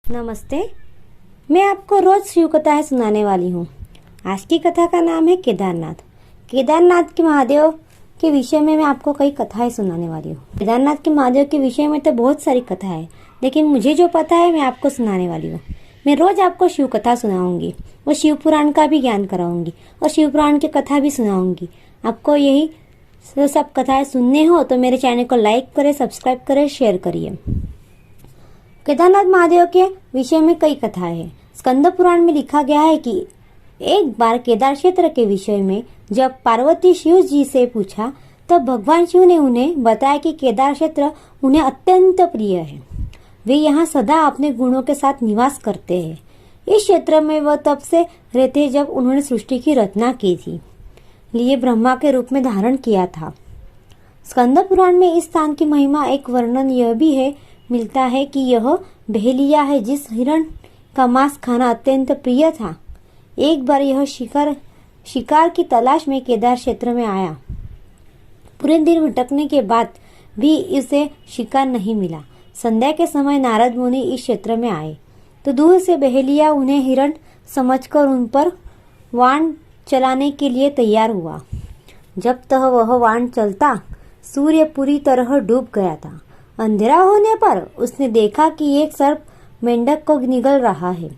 नमस्ते। मैं आपको रोज शिव कथाएं सुनाने वाली हूँ। आज की कथा का नाम है केदारनाथ। केदारनाथ के महादेव के विषय में मैं आपको कई कथाएं सुनाने वाली हूँ। केदारनाथ के महादेव के विषय में तो बहुत सारी कथा है, लेकिन मुझे जो पता है मैं आपको सुनाने वाली हूँ। मैं रोज आपको शिव कथा सुनाऊंगी और शिव पुराण का भी ज्ञान कराऊंगी और शिव पुराण की कथा भी सुनाऊंगी। आपको यही सब कथाएं सुनने हो तो मेरे चैनल को लाइक करें, सब्सक्राइब करें, शेयर करिए। केदारनाथ महादेव के विषय में कई कथाएं हैं। स्कंद पुराण में लिखा गया है कि एक बार केदार क्षेत्र के विषय में जब पार्वती शिव जी से पूछा तब भगवान शिव ने उन्हें बताया कि केदार क्षेत्र उन्हें अत्यंत प्रिय है। वे यहाँ सदा अपने गुणों के साथ निवास करते हैं। इस क्षेत्र में वह तब से रहते जब उन्होंने सृष्टि की रचना की थी, लिए ब्रह्मा के रूप में धारण किया था। स्कंद पुराण में इस स्थान की महिमा एक वर्णन यह भी है मिलता है कि यह बहेलिया है जिस हिरण का मांस खाना अत्यंत प्रिय था। एक बार यह शिकार की तलाश में केदार क्षेत्र में आया। पूरे दिन भटकने के बाद भी इसे शिकार नहीं मिला। संध्या के समय नारद मुनि इस क्षेत्र में आए तो दूर से बहेलिया उन्हें हिरण समझकर उन पर वाण चलाने के लिए तैयार हुआ। जब तक वह वाण चलता सूर्य पूरी तरह डूब गया था। अंधेरा होने पर उसने देखा कि एक सर्प मेंढक को निगल रहा है।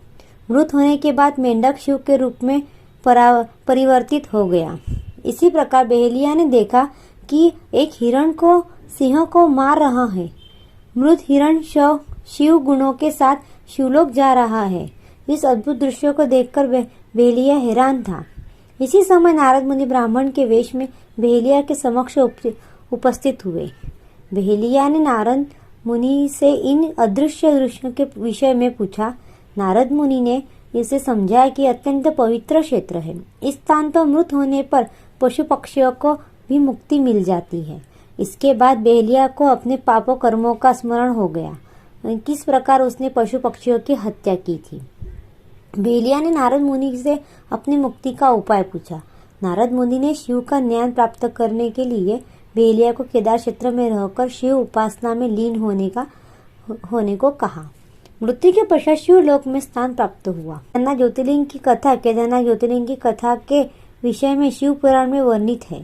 मृत होने के बाद मेंढक शिव के रूप में परिवर्तित हो गया। इसी प्रकार बहेलिया ने देखा कि एक हिरण को सिंह को मार रहा है। मृत हिरण शिव गुणों के साथ शिवलोक जा रहा है। इस अद्भुत दृश्य को देखकर बहेलिया हैरान था। इसी समय नारद मुनि ब्राह्मण के वेश में बहेलिया के समक्ष उपस्थित हुए। बहेलिया ने नारद मुनि से इन अदृश्य दृश्यों के विषय में पूछा। नारद मुनि ने इसे समझाया कि अत्यंत पवित्र क्षेत्र है। इस स्थान पर मृत होने पर पशु पक्षियों को भी मुक्ति मिल जाती है। इसके बाद बहेलिया को अपने पापों कर्मों का स्मरण हो गया, किस प्रकार उसने पशु पक्षियों की हत्या की थी। बहेलिया ने नारद मुनि से अपनी मुक्ति का उपाय पूछा। नारद मुनि ने शिव का ज्ञान प्राप्त करने के लिए बहेलिया को केदार क्षेत्र में रहकर शिव उपासना में लीन होने को कहा। मृत्यु के पश्चात शिव लोक में स्थान प्राप्त हुआ। केदारनाथ ज्योतिर्लिंग की कथा के विषय में शिव पुराण में वर्णित है।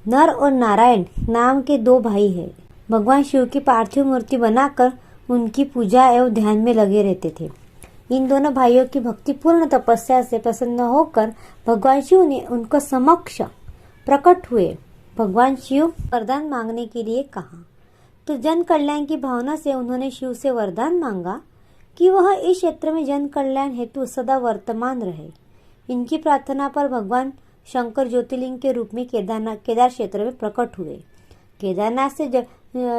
नर और नारायण नाम के दो भाई हैं। भगवान शिव की पार्थिव मूर्ति बनाकर उनकी पूजा एवं ध्यान में लगे रहते थे। इन दोनों भाइयों की भक्तिपूर्ण तपस्या से प्रसन्न होकर भगवान शिव ने उनको समक्ष प्रकट हुए। भगवान शिव वरदान मांगने के लिए कहा तो जन कल्याण की भावना से उन्होंने शिव से वरदान मांगा कि वह इस क्षेत्र में जन कल्याण हेतु सदा वर्तमान रहे। इनकी प्रार्थना पर भगवान शंकर ज्योतिर्लिंग के रूप में केदार क्षेत्र में प्रकट हुए। केदारनाथ से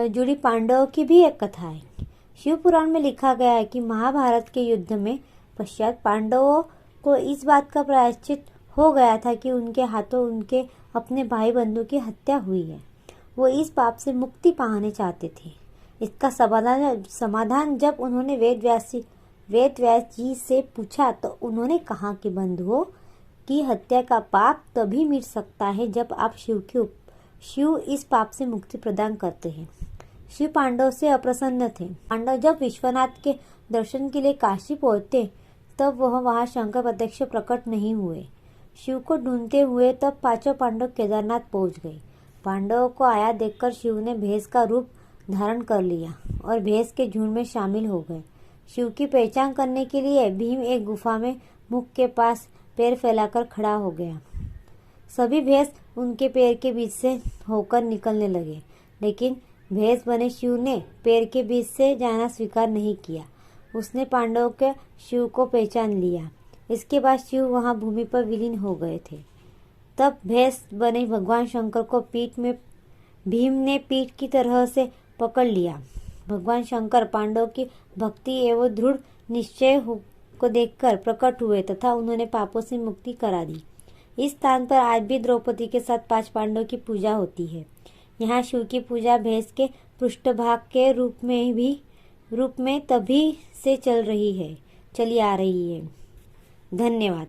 जुड़ी पांडवों की भी एक कथा है। शिव पुराण में लिखा गया है कि महाभारत के युद्ध में पश्चात पांडवों को इस बात का प्रायश्चित हो गया था कि उनके हाथों उनके अपने भाई बंधु की हत्या हुई है। वो इस पाप से मुक्ति पाने चाहते थे। इसका समाधान जब उन्होंने वेद व्यास जी से पूछा तो उन्होंने कहा कि बंधुओं की हत्या का पाप तभी मिट सकता है जब आप शिव इस पाप से मुक्ति प्रदान करते हैं। शिव पांडव से अप्रसन्न थे। पांडव जब विश्वनाथ के दर्शन के लिए काशी पहुंचे तब वह वहां शंकर प्रत्यक्ष प्रकट नहीं हुए। शिव को ढूंढते हुए तब पांचों पांडव केदारनाथ पहुंच गए। पांडवों को आया देखकर शिव ने भैंस का रूप धारण कर लिया और भैंस के झुंड में शामिल हो गए। शिव की पहचान करने के लिए भीम एक गुफा में मुख के पास पैर फैलाकर खड़ा हो गया। सभी भैंस उनके पैर के बीच से होकर निकलने लगे, लेकिन भैंस बने शिव ने पैर के बीच से जाना स्वीकार नहीं किया। उसने पांडवों के शिव को पहचान लिया। इसके बाद शिव वहां भूमि पर विलीन हो गए थे। तब भैंस बने भगवान शंकर को पीठ में भीम ने पीठ की तरह से पकड़ लिया। भगवान शंकर पांडवों की भक्ति एवं दृढ़ निश्चय को देखकर प्रकट हुए तथा उन्होंने पापों से मुक्ति करा दी। इस स्थान पर आज भी द्रौपदी के साथ 5 पांडवों की पूजा होती है। यहाँ शिव की पूजा भैंस के पृष्ठभाग के रूप में तभी से चली आ रही है। धन्यवाद।